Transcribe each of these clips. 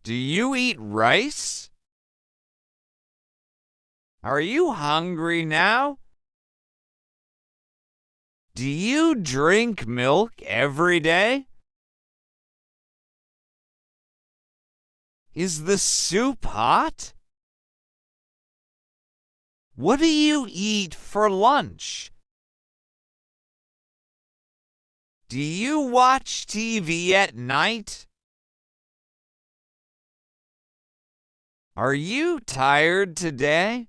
Do you eat rice? Are you hungry now? Do you drink milk every day? Is the soup hot? What do you eat for lunch? Do you watch TV at night? Are you tired today?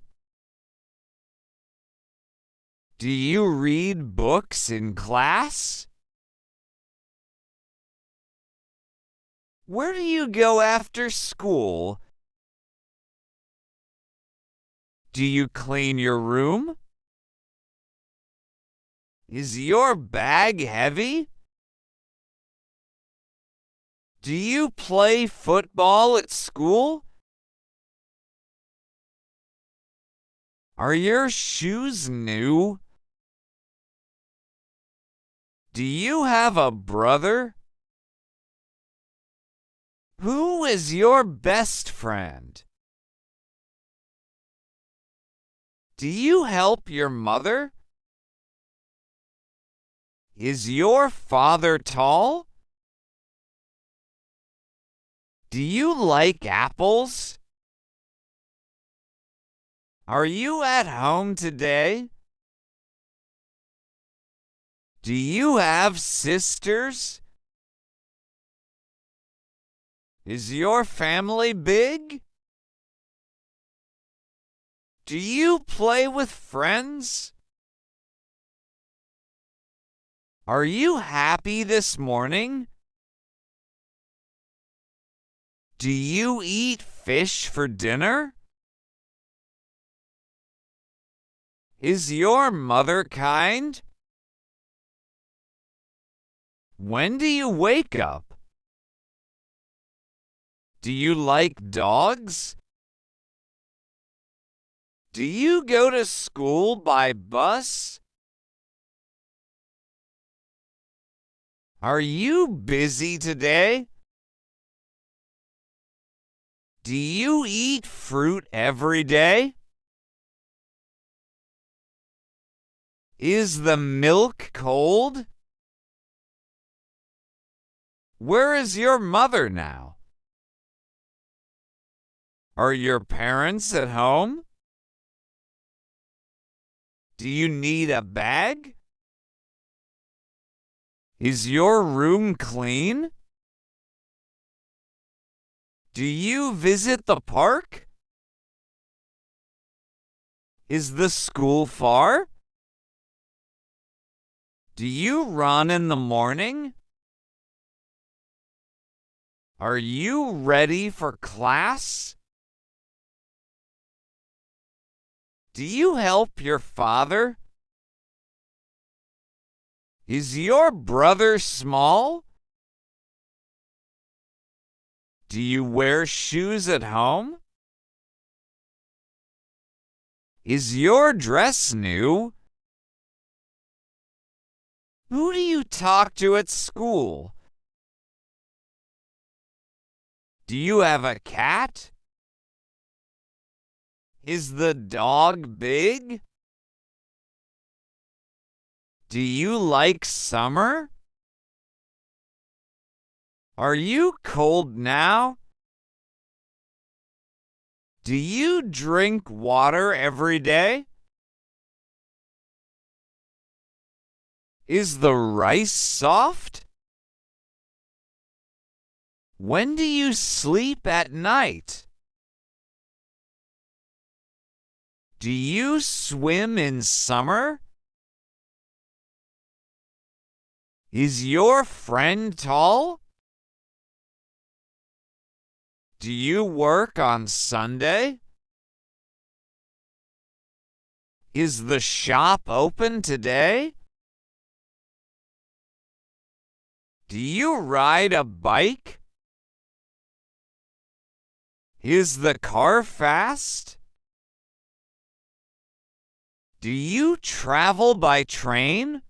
Do you read books in class? Where do you go after school? Do you clean your room? Is your bag heavy? Do you play football at school? Are your shoes new? Do you have a brother? Who is your best friend? Do you help your mother? Is your father tall? Do you like apples? Are you at home today? Do you have sisters? Is your family big? Do you play with friends? Are you happy this morning? Do you eat fish for dinner? Is your mother kind? When do you wake up? Do you like dogs? Do you go to school by bus? Are you busy today? Do you eat fruit every day? Is the milk cold? Where is your mother now? Are your parents at home? Do you need a bag? Is your room clean? Do you visit the park? Is the school far? Do you run in the morning? Are you ready for class? Do you help your father? Is your brother small? Do you wear shoes at home? Is your dress new? Who do you talk to at school? Do you have a cat? Is the dog big? Do you like summer? Are you cold now? Do you drink water every day? Is the rice soft? When do you sleep at night? Do you swim in summer? Is your friend tall? Do you work on Sunday? Is the shop open today? Do you ride a bike? Is the car fast? Do you travel by train?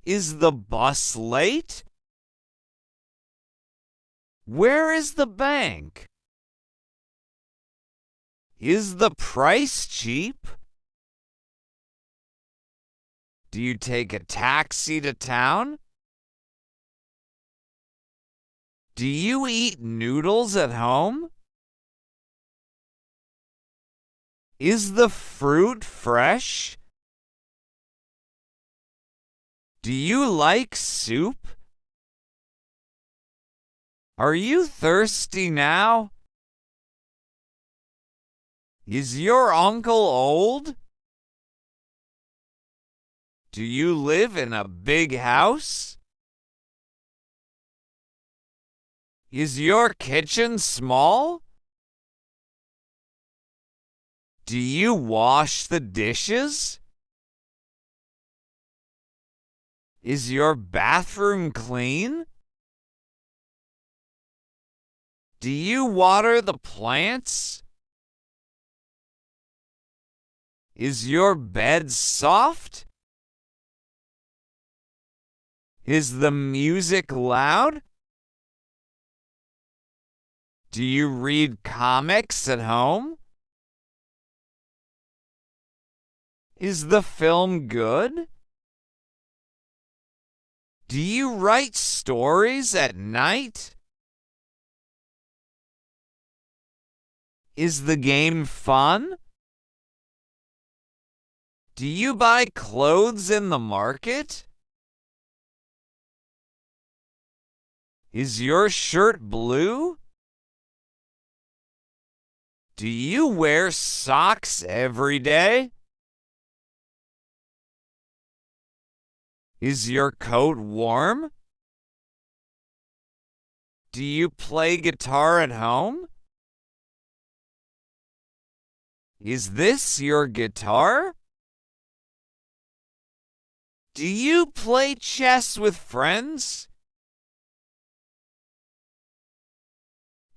Is the bus late? Where is the bank? Is the price cheap? Do you take a taxi to town? Do you eat noodles at home? Is the fruit fresh? Do you like soup? Are you thirsty now? Is your uncle old? Do you live in a big house? Is your kitchen small? Do you wash the dishes? Is your bathroom clean? Do you water the plants? Is your bed soft? Is the music loud? Do you read comics at home? Is the film good? Do you write stories at night? Is the game fun? Do you buy clothes in the market? Is your shirt blue? Do you wear socks every day? Is your coat warm? Do you play guitar at home? Is this your guitar? Do you play chess with friends?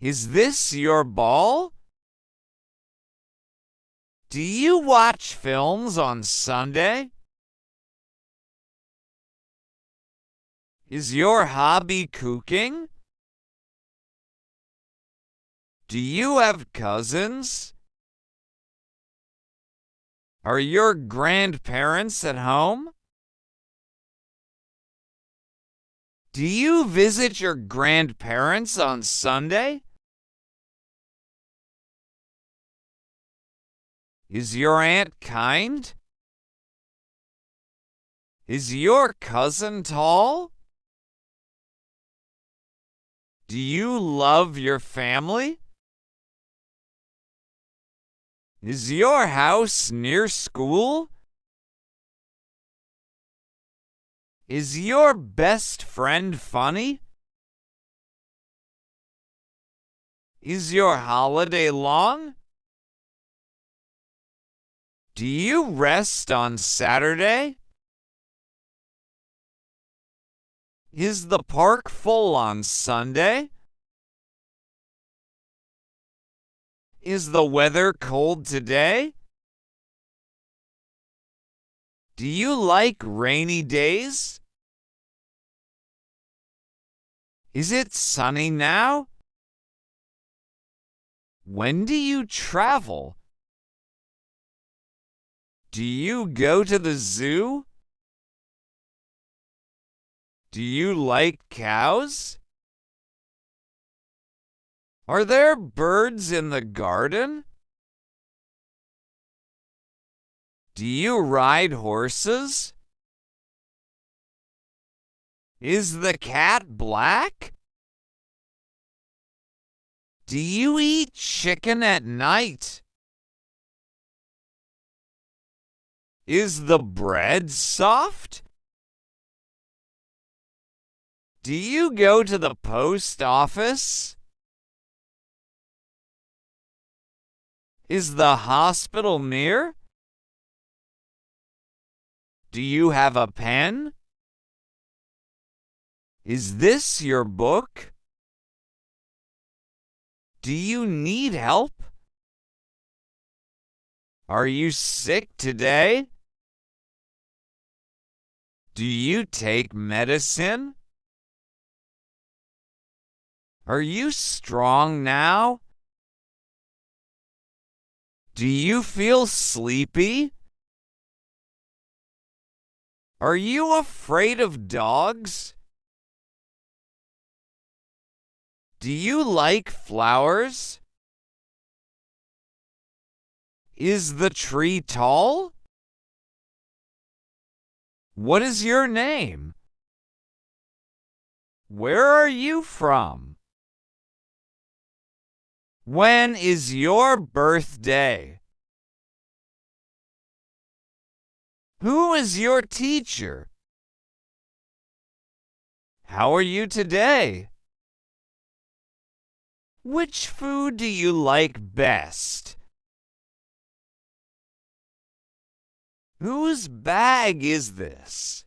Is this your ball? Do you watch films on Sunday? Is your hobby cooking? Do you have cousins? Are your grandparents at home? Do you visit your grandparents on Sunday? Is your aunt kind? Is your cousin tall? Do you love your family? Is your house near school? Is your best friend funny? Is your holiday long? Do you rest on Saturday? Is the park full on Sunday? Is the weather cold today? Do you like rainy days? Is it sunny now? When do you travel? Do you go to the zoo? Do you like cows? Are there birds in the garden? Do you ride horses? Is the cat black? Do you eat chicken at night? Is the bread soft? Do you go to the post office? Is the hospital near? Do you have a pen? Is this your book? Do you need help? Are you sick today? Do you take medicine? Are you strong now? Do you feel sleepy? Are you afraid of dogs? Do you like flowers? Is the tree tall? What is your name? Where are you from? When is your birthday? Who is your teacher? How are you today? Which food do you like best? Whose bag is this?